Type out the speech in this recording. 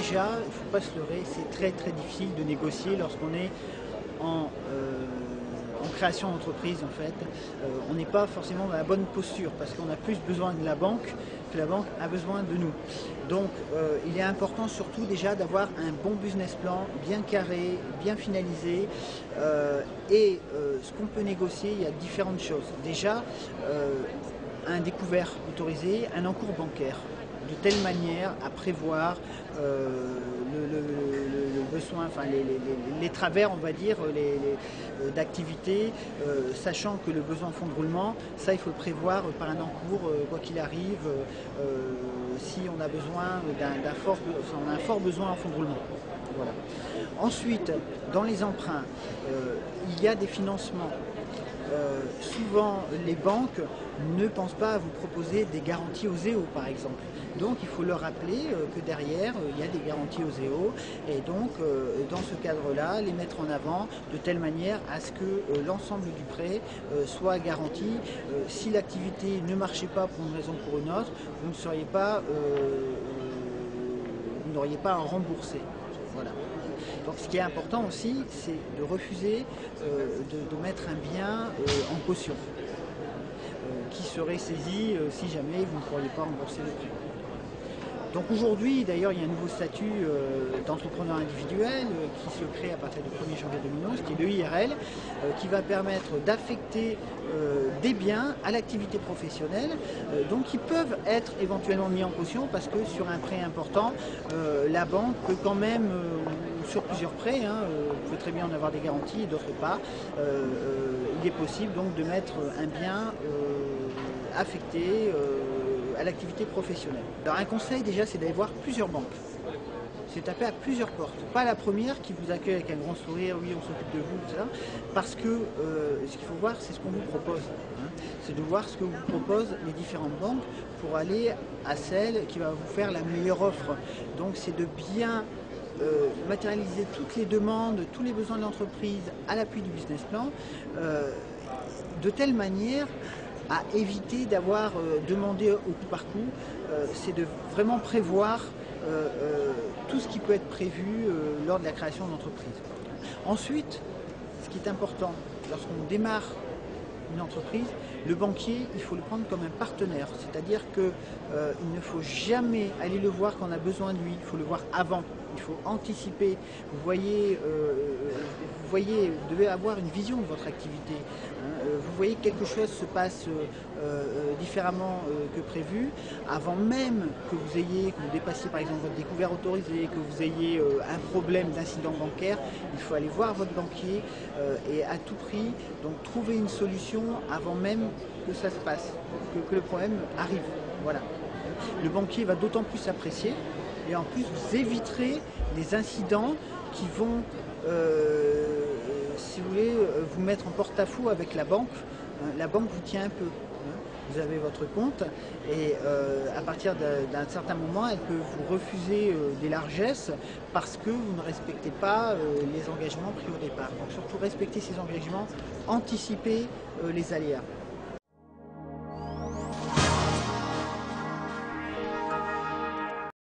déjà, il ne faut pas se leurrer, c'est très difficile de négocier lorsqu'on est en création d'entreprise en fait. On n'est pas forcément dans la bonne posture parce qu'on a plus besoin de la banque que la banque a besoin de nous. Donc il est important surtout déjà d'avoir un bon business plan, bien carré, bien finalisé. Ce qu'on peut négocier, il y a différentes choses. Déjà, un découvert autorisé, un encours bancaire, de telle manière à prévoir le besoin, enfin les travers, on va dire, d'activité, sachant que le besoin en fonds de roulement, ça il faut le prévoir par un encours, quoi qu'il arrive, si on a besoin on a un fort besoin en fonds de roulement. Voilà. Ensuite, dans les emprunts, il y a des financements. Souvent, les banques ne pensent pas à vous proposer des garanties aux EO, par exemple. Donc, il faut leur rappeler que derrière, il y a des garanties aux EO. Et donc, dans ce cadre-là, les mettre en avant de telle manière à ce que l'ensemble du prêt soit garanti. Si l'activité ne marchait pas pour une raison ou pour une autre, vous n'auriez pas à rembourser. Voilà. Donc ce qui est important aussi, c'est de refuser de mettre un bien en caution qui serait saisi si jamais vous ne pourriez pas rembourser le prêt. Donc aujourd'hui, d'ailleurs, il y a un nouveau statut d'entrepreneur individuel qui se crée à partir du 1er janvier 2011, qui est le IRL, qui va permettre d'affecter des biens à l'activité professionnelle, donc qui peuvent être éventuellement mis en caution parce que sur un prêt important, la banque peut quand même, sur plusieurs prêts, vous pouvez très bien en avoir des garanties et d'autres pas, il est possible donc de mettre un bien affecté à l'activité professionnelle. Alors un conseil déjà, c'est d'aller voir plusieurs banques. C'est taper à plusieurs portes. Pas la première qui vous accueille avec un grand sourire, oui on s'occupe de vous, etc. Parce que ce qu'il faut voir, c'est ce qu'on vous propose. C'est de voir ce que vous proposent les différentes banques pour aller à celle qui va vous faire la meilleure offre. Donc c'est de bien matérialiser toutes les demandes, tous les besoins de l'entreprise à l'appui du business plan, de telle manière à éviter d'avoir demandé au coup par coup, c'est de vraiment prévoir tout ce qui peut être prévu lors de la création d'entreprise. Ensuite, ce qui est important, lorsqu'on démarre une entreprise, le banquier, il faut le prendre comme un partenaire, c'est-à-dire qu'il ne faut jamais aller le voir quand on a besoin de lui, il faut le voir avant, il faut anticiper. Vous devez avoir une vision de votre activité. Vous voyez que quelque chose se passe différemment que prévu, avant même que vous dépassiez par exemple votre découvert autorisé, que vous ayez un problème d'incident bancaire, il faut aller voir votre banquier et à tout prix donc trouver une solution avant même que ça se passe, que le problème arrive. Voilà. Le banquier va d'autant plus apprécier et en plus vous éviterez des incidents qui vont, si vous voulez, vous mettre en porte-à-faux avec la banque. La banque vous tient un peu. Vous avez votre compte et à partir d'un certain moment, elle peut vous refuser des largesses parce que vous ne respectez pas les engagements pris au départ. Donc surtout respecter ces engagements, anticiper les aléas.